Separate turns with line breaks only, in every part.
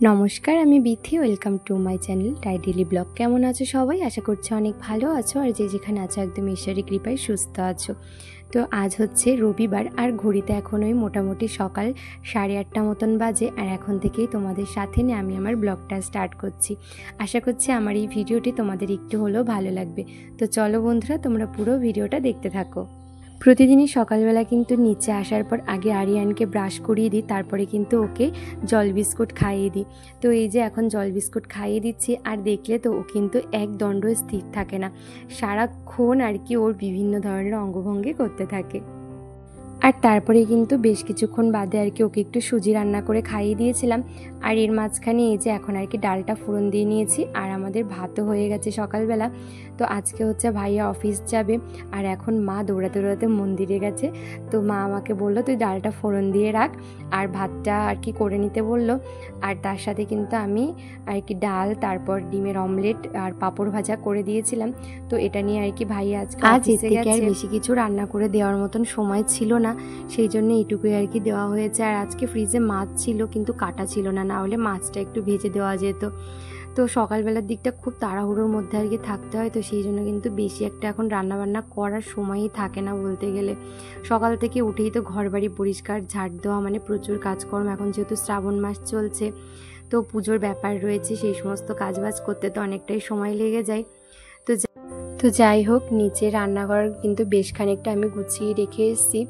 নমস্কার, আমি Bithi. Welcome to my channel টাইডেলি ব্লগ। কেমন আছো সবাই? আশা করছি অনেক ভালো আছো, আর যে যেখানে আছো একদম ঈশ্বরের কৃপায় সুস্থ আছো। তো আজ হচ্ছে রবিবার, আর ঘড়িতে এখন ওই মোটামুটি সকাল 8:30 মতন বাজে। আর এখন থেকেই তোমাদের সাথে নিয়ে আমি আমার ব্লগটা স্টার্ট করছি। আশা করছি আমার এই ভিডিওটি তোমাদের একটু হলেও ভালো লাগবে। তো চলো বন্ধুরা, তোমরা পুরো ভিডিওটা দেখতে থাকো। প্রতিদিনই সকালবেলা কিন্তু নিচে আসার পর আগে আরিয়ানকে ব্রাশ করিয়ে দিই, তারপরে কিন্তু ওকে জল বিস্কুট খাইয়ে দিই। তো এই যে এখন জল বিস্কুট খাইয়ে দিচ্ছি, আর দেখলে তো ও কিন্তু এক দণ্ড স্থির থাকে না, সারাক্ষণ আর কি ওর বিভিন্ন ধরনের অঙ্গভঙ্গি করতে থাকে। আর তারপরে কিন্তু বেশ কিছুক্ষণ বাদে আর কি ওকে একটু সুজি রান্না করে খাইয়ে দিয়েছিলাম। আর এর মাঝখানে এই যে এখন আর কি ডালটা ফোড়ন দিয়ে নিয়েছি, আর আমাদের ভাতও হয়ে গেছে সকালবেলা। তো আজকে হচ্ছে ভাইয়া অফিস যাবে, আর এখন মা দৌড়াতে দৌড়াতে মন্দিরে গেছে। তো মা আমাকে বললো তুই ডালটা ফোড়ন দিয়ে রাখ, আর ভাতটা আর কি করে নিতে বললো। আর তার সাথে কিন্তু আমি আর কি ডাল, তারপর ডিমের অমলেট আর পাঁপড় ভাজা করে দিয়েছিলাম। তো এটা নিয়ে আর কি ভাইয়া আজ এর থেকে আর বেশি কিছু রান্না করে দেওয়ার মতন সময় ছিল না, সেই জন্য এইটুকুই আর কি দেওয়া হয়েছে। আর আজকে ফ্রিজে মাছ ছিল কিন্তু কাটা ছিল না, না হলে মাছটা একটু ভেজে দেওয়া যেত। তো সকালবেলার দিকটা খুব তাড়াহুড়োর মধ্যে আর কি থাকতে হয়, তো সেই জন্য কিন্তু বেশি একটা এখন রান্নাবান্না করার সময়ই থাকে না বলতে গেলে। সকাল থেকে উঠেই তো ঘর বাড়ি পরিষ্কার, ঝাড় দেওয়া, মানে প্রচুর কাজকর্ম। এখন যেহেতু শ্রাবণ মাস চলছে, তো পুজোর ব্যাপার রয়েছে, সেই সমস্ত কাজবাজ করতে তো অনেকটাই সময় লেগে যায়। তো যাই হোক, নিচে রান্নাঘর কিন্তু বেশ খানিকটা আমি গুছিয়ে রেখে এসেছি।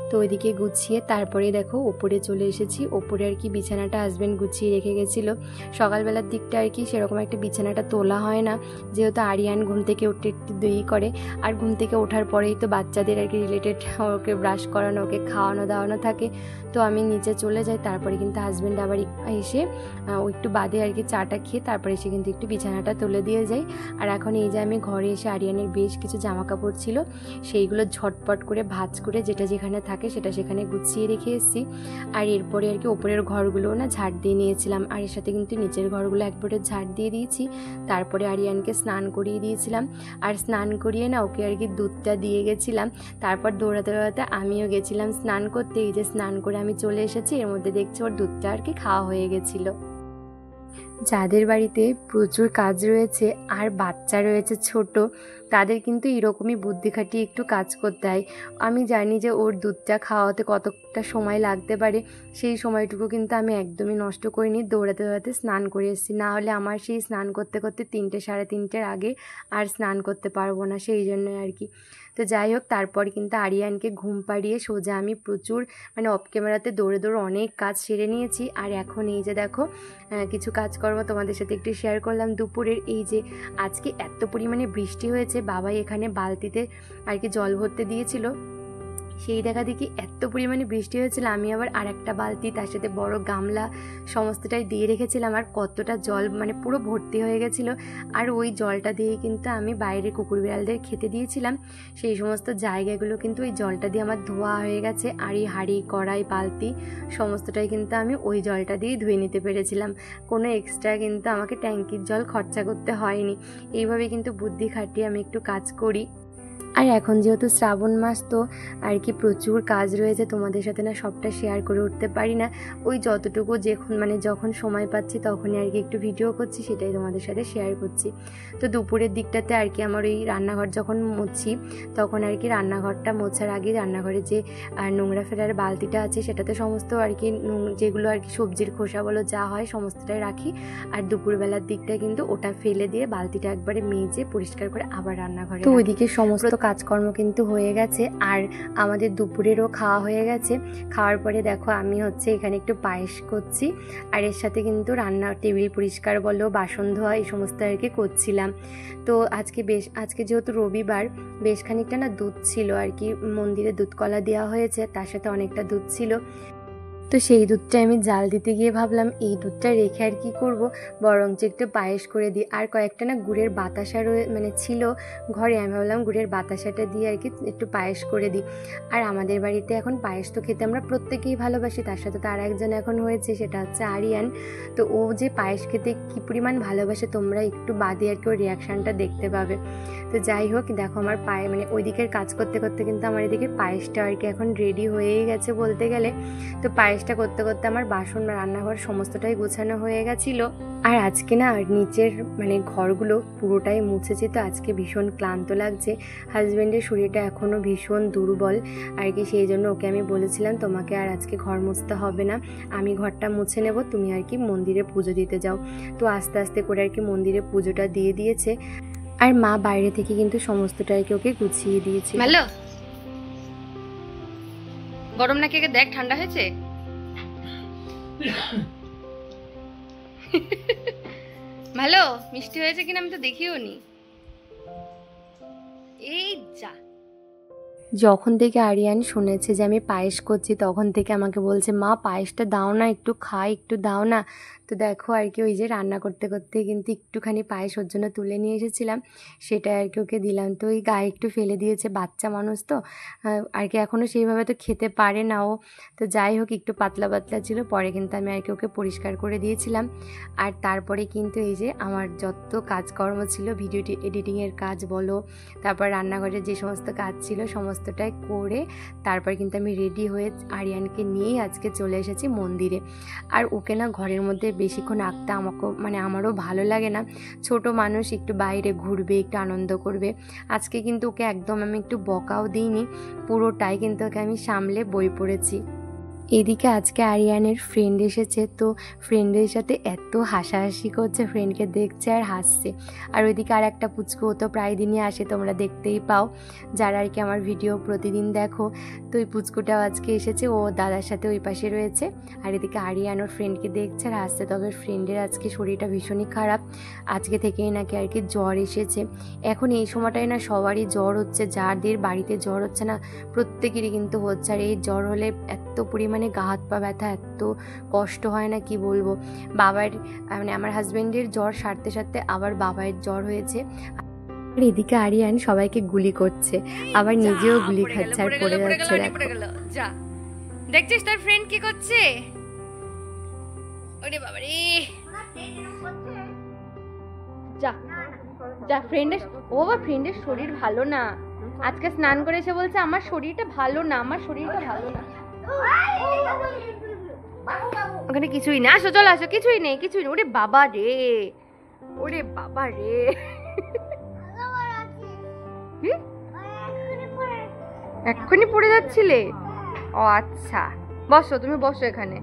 তো ওইদিকে গুছিয়ে তারপরে দেখো ওপরে চলে এসেছি। ওপরে আর কি বিছানাটা হাজব্যান্ড গুছিয়ে রেখে গেছিলো। সকালবেলার দিকটা আর কি সেরকম একটা বিছানাটা তোলা হয় না, যেহেতু আরিয়ান ঘুম থেকে উঠতে একটু দেরি করে। আর ঘুম থেকে ওঠার পরেই তো বাচ্চাদের আর কি রিলেটেড ওকে ব্রাশ করানো, ওকে খাওয়ানো দাওয়ানো থাকে। তো আমি নিচে চলে যাই, তারপরে কিন্তু হাজব্যান্ড আবার এসে একটু বাদে আর কি চাটা খেয়ে তারপরে এসে কিন্তু একটু বিছানাটা তুলে দিয়ে যায়। আর এখন এই যে আমি ঘরে এসে আরিয়ানের বেশ কিছু জামা কাপড় ছিল, সেইগুলো ঝটপট করে ভাঁজ করে যেটা যেখানে থাকে সেটা সেখানে গুছিয়ে রেখে এসেছি। আর এরপরে আর কি ওপরের ঘরগুলোও না ঝাড় দিয়ে নিয়েছিলাম, আর এর সাথে কিন্তু নিচের ঘরগুলো একবারে ঝাড় দিয়ে দিয়েছি। তারপরে আরিয়ানকে স্নান করিয়ে দিয়েছিলাম, আর স্নান করিয়ে না ওকে আর কি দুধটা দিয়ে গেছিলাম। তারপর দৌড়াতে দৌড়াতে আমিও গেছিলাম স্নান করতে। এই যে স্নান করে আমি চলে এসেছি, এর মধ্যে দেখছি ওর দুধটা আর কি খাওয়া হয়ে গেছিলো। যাদের বাড়িতে প্রচুর কাজ রয়েছে আর বাচ্চা রয়েছে ছোট, তাদের কিন্তু এরকমই বুদ্ধি খাটিয়ে একটু কাজ করতে হয়। আমি জানি যে ওর দুধটা খাওয়াতে কতটা সময় লাগতে পারে, সেই সময়টুকু কিন্তু আমি একদমই নষ্ট করিনি, দৌড়াতে দৌড়াতে স্নান করে এসেছি। না হলে আমার সেই স্নান করতে করতে 3টে সাড়ে 3টের আগে আর স্নান করতে পারবো না, সেই জন্যই আর কি। তো যাই হোক, তারপর কিন্তু আরিয়ানকে ঘুম পাড়িয়ে সোজা আমি প্রচুর মানে অফ ক্যামেরাতে দৌড়ে দৌড়ে অনেক কাজ সেরে নিয়েছি। আর এখন এই যে দেখো কিছু কাজকর্ম তোমাদের সাথে একটু শেয়ার করলাম দুপুরের। এই যে আজকে এত পরিমাণে বৃষ্টি হয়েছে, বাবাই এখানে বালতিতে আর কি জল ভরতে দিয়েছিল, সেই দেখা দেখি এত পরিমাণে বৃষ্টি হয়েছিল, আমি আবার আর একটা বালতি তার সাথে বড় গামলা সমস্তটাই দিয়ে রেখেছিলাম। আর কতটা জল মানে পুরো ভর্তি হয়ে গেছিলো। আর ওই জলটা দিয়েই কিন্তু আমি বাইরে কুকুর বিড়ালদের খেতে দিয়েছিলাম, সেই সমস্ত জায়গাগুলো কিন্তু ওই জলটা দিয়ে আমার ধোয়া হয়ে গেছে। আর এই হাঁড়ি কড়াই বালতি সমস্তটাই কিন্তু আমি ওই জলটা দিয়েই ধুয়ে নিতে পেরেছিলাম, কোনো এক্সট্রা কিন্তু আমাকে ট্যাঙ্কির জল খরচা করতে হয়নি। এইভাবে কিন্তু বুদ্ধি খাটিয়ে আমি একটু কাজ করি। আর এখন যেহেতু শ্রাবণ মাস, তো আর কি প্রচুর কাজ রয়েছে, তোমাদের সাথে না সবটা শেয়ার করে উঠতে পারি না। ওই যতটুকু যখন সময় পাচ্ছি তখনই আর কি একটু ভিডিও করছি, সেটাই তোমাদের সাথে শেয়ার করছি। তো দুপুরের দিকটাতে আর কি আমার ওই রান্নাঘর যখন মুছছি, তখন আর কি রান্নাঘরটা মোছার আগে রান্নাঘরে যে নোংরা ফেলার বালতিটা আছে সেটাতে সমস্ত আর কি যেগুলো আর কি সবজির খোসা বলো যা হয় সমস্তটাই রাখি। আর দুপুরবেলার দিকটা কিন্তু ওটা ফেলে দিয়ে বালতিটা একবারে মেজে পরিষ্কার করে আবার রান্নাঘরে। তো ওইদিকে সমস্ত কাজকর্ম কিন্তু হয়ে গেছে, আর আমাদের দুপুরেরও খাওয়া হয়ে গেছে। খাওয়ার পরে দেখো আমি হচ্ছে এখানে একটু পায়েস করছি, আর এর সাথে কিন্তু রান্না টেবিল পরিষ্কার বলো বাসন ধোয়া এই সমস্ত আর কি করছিলাম। তো আজকে যেহেতু রবিবার, বেশ খানিকটা না দুধ ছিল আর কি, মন্দিরে দুধ কলা দেওয়া হয়েছে, তার সাথে অনেকটা দুধ ছিল। তো সেই দুধটা আমি জাল দিতে গিয়ে ভাবলাম এই দুধটা রেখে আর কি করব, বরঞ্চ একটু পায়েস করে দিই। আর কয়েকটা না গুড়ের বাতাসা মানে ছিল ঘরে, আমি ভাবলাম গুড়ের বাতাসাটা দিয়ে আর কি একটু পায়েস করে দিই। আর আমাদের বাড়িতে এখন পায়েস তো খেতে আমরা প্রত্যেকেই ভালোবাসি, তার সাথে তার একজন এখন হয়েছে, সেটা হচ্ছে আরিয়ান। তো ও যে পায়েস খেতে কী পরিমাণ ভালোবাসে তোমরা একটু বাদে আর কি ওর রিয়াকশানটা দেখতে পাবে। তো যাই হোক, দেখো আমার মানে ওই দিকের কাজ করতে করতে কিন্তু আমার এদিকে পায়েসটা আর কি এখন রেডি হয়েই গেছে বলতে গেলে। তো পায়েস পায়েসটা করতে করতে আমার বাসন রান্নাঘর সমস্তটাই গোছানো হয়ে গেছিলো। আর আজকে না নিচের মানে ঘরগুলো পুরোটাই মুছেছি, তো আজকে ভীষণ ক্লান্ত লাগছে। হাজব্যান্ডের শরীরটা এখনও ভীষণ দুর্বল আর কি, সেই জন্য ওকে আমি বলেছিলাম তোমাকে আর আজকে ঘর মুছতে হবে না, আমি ঘরটা মুছে নেব, তুমি আর কি মন্দিরে পুজো দিতে যাও। তো আস্তে আস্তে করে আর কি মন্দিরে পুজোটা দিয়ে দিয়েছে। আর মা বাইরে থেকে কিন্তু সমস্তটা আর কি ওকে গুছিয়ে দিয়েছে।
ভালো গরম নাকি? দেখ ঠান্ডা হয়েছে। ভালো মিষ্টি হয়েছে কিনা আমি তো দেখিও নি। এই যা,
যখন থেকে আরিয়ান শুনেছে যে আমি পায়েস করছি তখন থেকে আমাকে বলছে মা পায়েসটা দাও না, একটু খাই, একটু দাও না। তো দেখো আর কি ওই যে রান্না করতে করতে কিন্তু একটুখানি পায়েস ওর জন্য তুলে নিয়ে এসেছিলাম, সেটা আর কি ওকে দিলাম। তো ওই গায়ে একটু ফেলে দিয়েছে, বাচ্চা মানুষ তো আর কি এখনও সেইভাবে তো খেতে পারে না ও। তো যাই হোক একটু পাতলা পাতলা ছিল, পরে কিন্তু আমি আর কি ওকে পরিষ্কার করে দিয়েছিলাম। আর তারপরে কিন্তু এই যে আমার যত কাজকর্ম ছিল, ভিডিও এডিটিংয়ের কাজ বলো, তারপর রান্নাঘরের যে সমস্ত কাজ ছিল সমস্তটাই করে তারপর কিন্তু আমি রেডি হয়ে আরিয়ানকে নিয়েই আজকে চলে এসেছি মন্দিরে। আর ওকে না ঘরের মধ্যে বেশিক্ষণ রাখতে আমারও ভালো লাগে না, ছোট মানুষ একটু বাইরে ঘুরবে, একটু আনন্দ করবে। আজকে কিন্তু ওকে একদম আমি একটু বকাও দিইনি, পুরোটাই কিন্তু ওকে আমি সামলে বই পড়েছি। এদিকে আজকে আরিয়ানের ফ্রেন্ড এসেছে, তো ফ্রেন্ডের সাথে এত হাসাহাসি করছে, ফ্রেন্ডকে দেখছে আর হাসছে। আর ওইদিকে আর একটা পুচকু, ও তো প্রায় দিনই আসে, তোমরা দেখতেই পাও যারা আর কি আমার ভিডিও প্রতিদিন দেখো। তো ওই পুচকুটাও আজকে এসেছে, ও দাদার সাথে ওই পাশে রয়েছে। আর এদিকে আরিয়ান ওর ফ্রেন্ডকে দেখছে আর হাসছে। তবে ফ্রেন্ডের আজকে শরীরটা ভীষণই খারাপ, আজকে থেকেই নাকি আর কি জ্বর এসেছে। এখন এই সময়টায় না সবারই জ্বর হচ্ছে, যাদের বাড়িতে জ্বর হচ্ছে না প্রত্যেকেরই কিন্তু হচ্ছে। আর এই জ্বর হলে এত পরিমাণে গা হাত পা ব্যথা, এত কষ্ট হয় না কি বলবো। বাবার মানে আমার হাজবেন্ডের জ্বর সারতে সারতে আবার বাবার জ্বর হয়েছে। আর এদিকে আরিয়ান সবাইকে গুলি করছে, আবার নিজেও গুলি খাচ্ছে আর পড়ে যাচ্ছে।
যা দেখছিস তোর ফ্রেন্ড কি করছে? ওরে বাবা রে, যা যা ফ্রেন্ডের, ও বাবা ফ্রেন্ডের শরীর ভালো না, আজকে স্নান করে এসে বলছে আমার শরীরটা ভালো না, আমার শরীরটা ভালো না। ওখানে কিছুই না, আসো চলো আসো, কিছুই নেই কিছুই নেই। ওরে বাবা রে, ওরে বাবা রে, এক্ষুনি পড়ে যাচ্ছিলে? ও আচ্ছা বসো, তুমি বসো এখানে।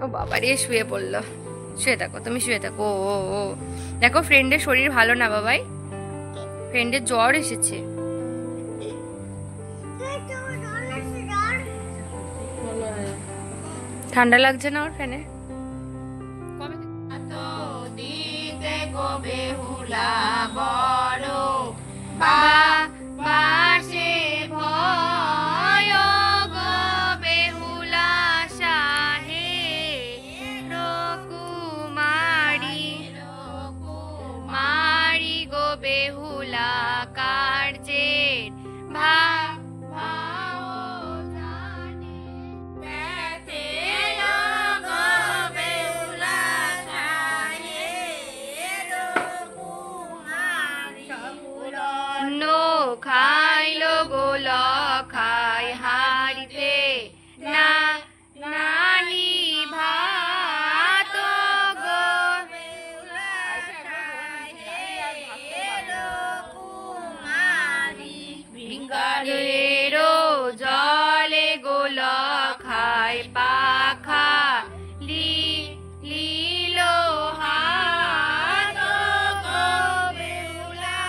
ও বাবা রে শুয়ে পড়লো, শুয়ে থাকো তুমি, শুয়ে থাকো। ও ও দেখো ফ্রেন্ডের শরীর ভালো না বাবাই, ফ্রেন্ডের জ্বর এসেছে। ঠান্ডা লাগছে না ওর ফ্যানে? বেহুলা কার্যের ভা খাইলো গোল খাই হারিতে না নাহি ভাত গো ভিঙ্গারেরো জলে গোল খাই পাখা লীলো হাত গো বেহুলা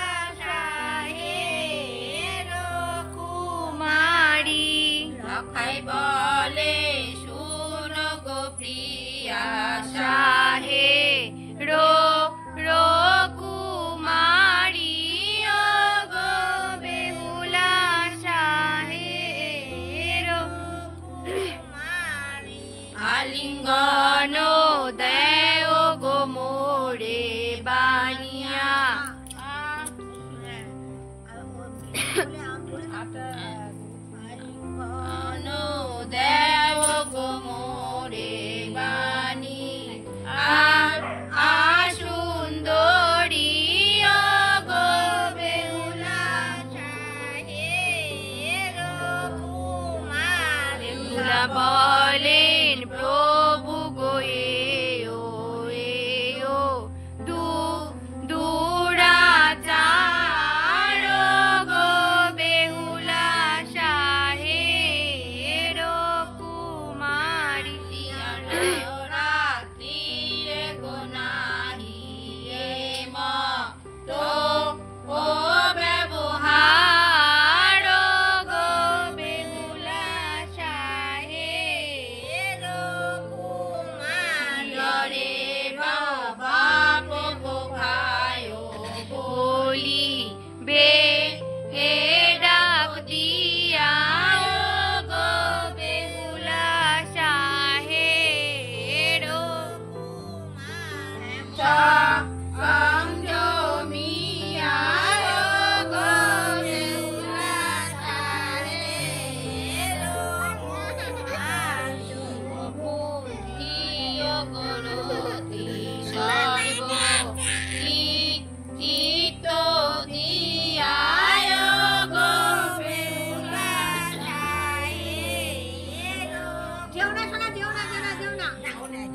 খাই বলে শুনো গো প্রিয়া শাহে রো রো কুমারী ও গো বেহুলা শাহে রো কুমারী আলিঙ্গন দেও গো মোরে বানিয়া দেও গো মোরে বানি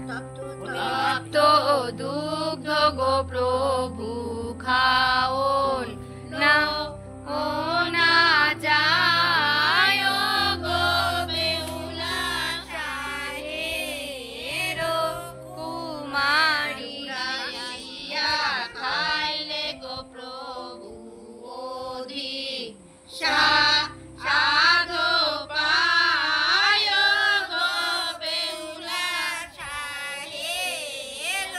তপ্ত দুগ্ধ গো প্রভু খাওন না ও না যায় গো বেহুলা সাহের কুমারী খাইলে গো প্রভু অধিক সাধো পায় গো বেহুলা সাহের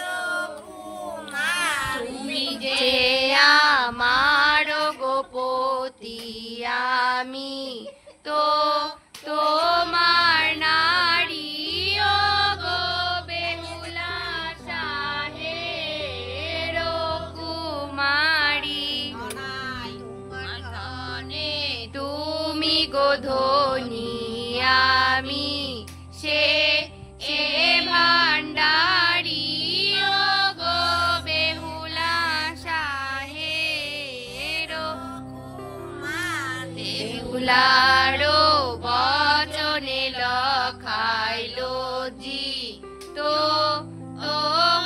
কুমারী তুমি যে আমার গোপতি আমি তো তোমার নারী ও গো বেহুলা সাহের কুমারী তুমি গো ধনী আমি সে ভান্ডারি ও গো বেহুলা সাহের বেহুলারো বচনে লখাইল জি তো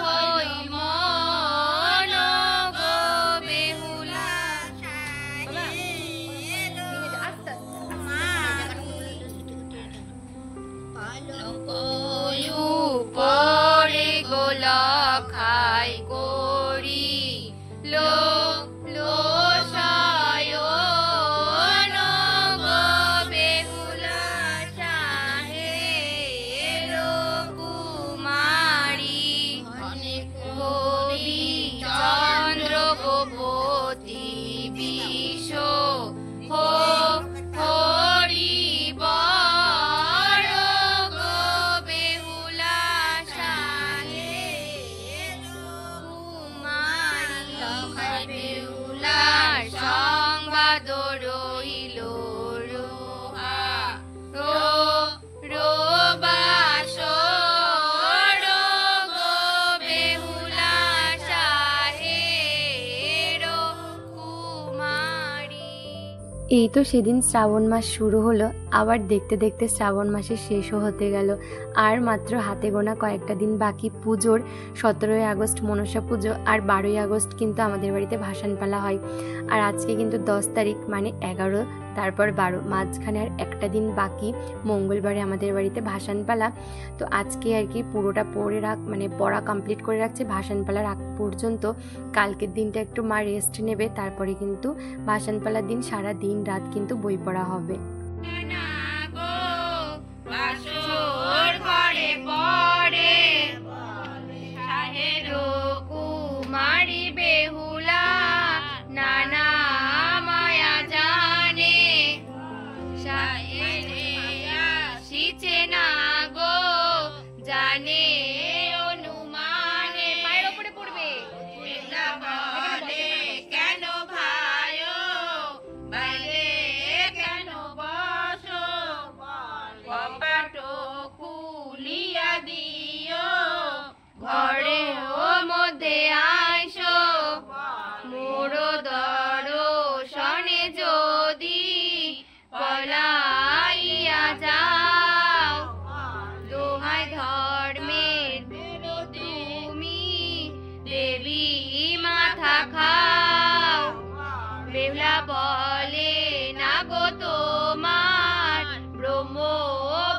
হই মন গো বেহুলা পরে গোল খাই করি লো লো শয়ন গো বেহুলা সাহের কুমারী কবি চন্দ্র গোপতি বিষ হরি বড় গো বেহুলা সাহের কুমারী বেহুলার সংবাদ রইল রোবাসর গো বেহুলা সাহের কুমারী।
এই তো সেদিন শ্রাবণ মাস শুরু হলো, আবার দেখতে দেখতে শ্রাবণ মাসের শেষও হতে গেল। আর মাত্র হাতে গোনা কয়েকটা দিন বাকি পুজোর। 17ই আগস্ট মনসা পুজো, আর 12ই আগস্ট কিন্তু আমাদের বাড়িতে ভাসানপালা হয়। আর আজকে কিন্তু 10 তারিখ, মানে 11, তারপর 12, মাঝখানে আর একটা দিন বাকি। মঙ্গলবারে আমাদের বাড়িতে ভাসানপালা। তো আজকে আর কি পুরোটা পড়া কমপ্লিট করে রাখছে ভাসানপালার আগ পর্যন্ত। কালকের দিনটা একটু মা রেস্ট নেবে, তারপরে কিন্তু ভাসানপালার দিন সারা দিন রাত কিন্তু বই পড়া হবে।
কুমারী বেহুলা নানা মায়া জানে আসিছে না গো জানে অনুমানে পায়ের উপরে পড়বে কেন ভাইও বাইরে কেন বসো কপাট খুলিয়া দিও ঘরে ও মধ্যে আইসো মোর দর্শনে যদি পলাইয়া যাও দোহাই ধর্মের তুমি দেবী মাথা খাও বেহুলা বলে না গো তোমার ব্রহ্ম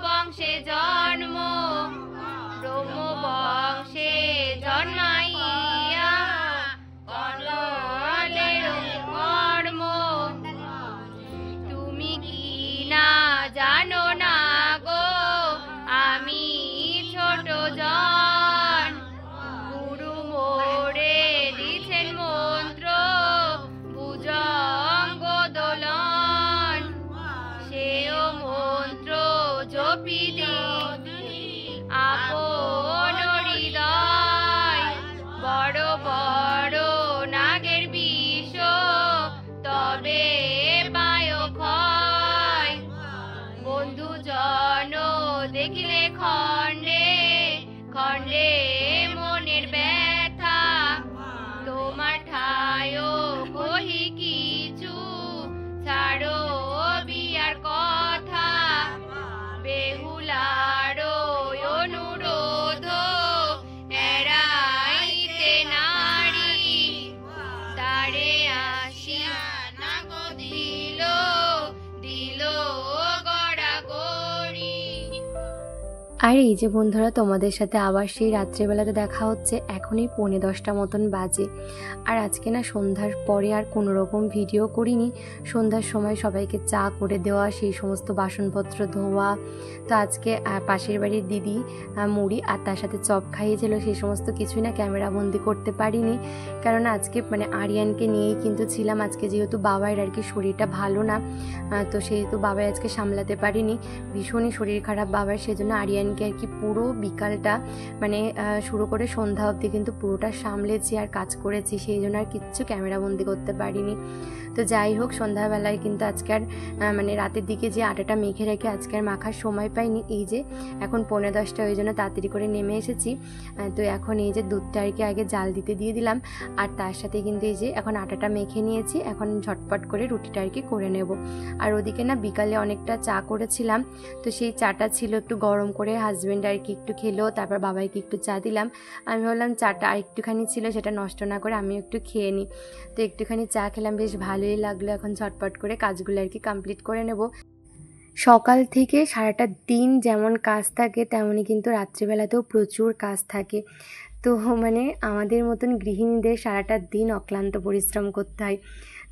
বংশে জন্ম ব্রহ্ম বংশে জন্মাইয়া করলের কর্ম তুমি কি না জানো না গো আমি ছোট জন গুরু মোরে
আর এই যে বন্ধুরা, তোমাদের সাথে আবার সেই রাত্রেবেলাতে দেখা হচ্ছে। এখনই 9:45 মতন বাজে। আর আজকে না সন্ধ্যার পরে আর কোনো রকম ভিডিও করিনি। সন্ধ্যার সময় সবাইকে চা করে দেওয়া, সেই সমস্ত বাসনপত্র ধোয়া। তো আজকে পাশের বাড়ির দিদি মুড়ি আর তার সাথে চপ খাইয়েছিল, সেই সমস্ত কিছুই না ক্যামেরাবন্দি করতে পারিনি। কারণ আজকে মানে আরিয়ানকে নিয়েই কিন্তু ছিলাম। আজকে যেহেতু বাবার আর কি শরীরটা ভালো না, তো সেহেতু বাবাই আজকে সামলাতে পারিনি। ভীষণই শরীর খারাপ বাবার, সেজন্য আরিয়ানকে আর কি পুরো বিকালটা মানে শুরু করে সন্ধ্যা অবধি কিন্তু পুরোটা সামলেছি আর কাজ করেছি, সেই জন্য আর কিচ্ছু ক্যামেরাবন্দি করতে পারিনি। তো যাই হোক, সন্ধ্যাবেলায় কিন্তু আজকে আর মানে রাতের দিকে যে আটাটা মেখে রেখে আজকে আর মাখার সময় পাইনি। এই যে এখন 9:45, ওই জন্য তাড়াতাড়ি করে নেমে এসেছি। তো এখন এই যে দুধটা আর কি আগে জাল দিতে দিয়ে দিলাম, আর তার সাথে কিন্তু এই যে এখন আটাটা মেখে নিয়েছি। এখন ঝটপট করে রুটিটা আর কি করে নেব। আর ওদিকে না বিকালে অনেকটা চা করেছিলাম, তো সেই চাটা ছিল একটু গরম করে, হাজব্যান্ড আর কি একটু খেলো, তারপর বাবাইকে একটু চা দিলাম। আমি ভাবলাম চাটা আর একটুখানি ছিল, সেটা নষ্ট না করে আমি একটু খেয়ে নিই। তো একটুখানি চা খেলাম, বেশ ভালোই লাগলো। এখন ঝটপট করে কাজগুলো আর কি কমপ্লিট করে নেব। সকাল থেকে সারাটা দিন যেমন কাজ থাকে, তেমনই কিন্তু রাত্রিবেলাতেও প্রচুর কাজ থাকে। তো মানে আমাদের মতন গৃহিণীদের সারাটা দিন অক্লান্ত পরিশ্রম করতে হয়।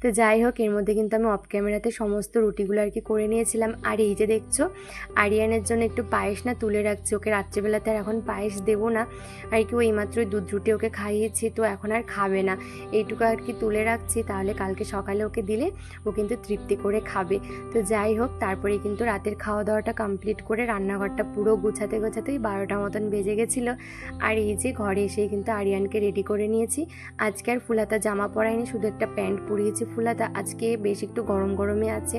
তো যাই হোক, এর মধ্যে কিন্তু আমি অফ ক্যামেরাতে সমস্ত রুটিগুলো আর কি করে নিয়েছিলাম। আর এই যে দেখছো, আরিয়ানের জন্য একটু পায়েস না তুলে রাখছি। ওকে রাত্রিবেলাতে আর এখন পায়েস দেবো না আর কি, ও এইমাত্রই দুধ রুটি ওকে খাইয়েছি, তো এখন আর খাবে না। এইটুকু আর কি তুলে রাখছি, তাহলে কালকে সকালে ওকে দিলে ও কিন্তু তৃপ্তি করে খাবে। তো যাই হোক, তারপরে কিন্তু রাতের খাওয়া দাওয়াটা কমপ্লিট করে রান্নাঘরটা পুরো গোছাতে গোছাতেই 12টা মতন বেজে গেছিলো। আর এই যে ঘরে এসেই কিন্তু আরিয়ানকে রেডি করে নিয়েছি। আজকে আর ফুলাতা জামা পরাইনি, শুধু একটা প্যান্ট পরিয়েছি ফুলাতা। আজকে বেশ একটু গরম গরমই আছে,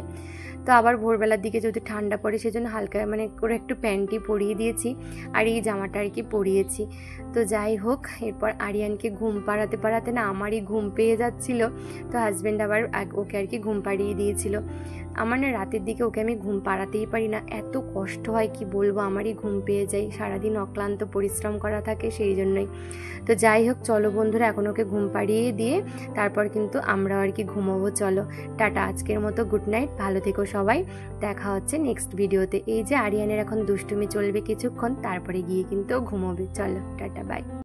তো আবার ভোরবেলার দিকে যদি ঠান্ডা পড়ে সেজন্য হালকা মানে করে একটু প্যান্টই পরিয়ে দিয়েছি, আর এই জামাটা আর কি পরিয়েছি। তো যাই হোক, এরপর আরিয়ানকে ঘুম পাড়াতে পাড়াতে না আমারই ঘুম পেয়ে যাচ্ছিল। তো হাজব্যান্ড আবার ওকে আর কি ঘুম পাড়িয়ে দিয়েছিল। আমার না রাতের দিকে ওকে আমি ঘুম পাড়াতেই পারি না, এত কষ্ট হয় কি বলবো, আমারই ঘুম পেয়ে যায়। সারাদিন অক্লান্ত পরিশ্রম করা থাকে, সেই জন্যই। তো যাই হোক, চলো বন্ধুরা, এখন ওকে ঘুম পাড়িয়ে দিয়ে তারপর কিন্তু আমরাও আর কি ঘুমোবো। চলো টাটা, আজকের মতো গুড নাইট, ভালো থেকো সবাই, দেখা হচ্ছে নেক্সট ভিডিওতে। এই যে আরিয়ানের এখন দুষ্টুমি চলবে কিছুক্ষণ, তারপরে গিয়ে কিন্তু ঘুমোবে। চলো টাটা, বাই।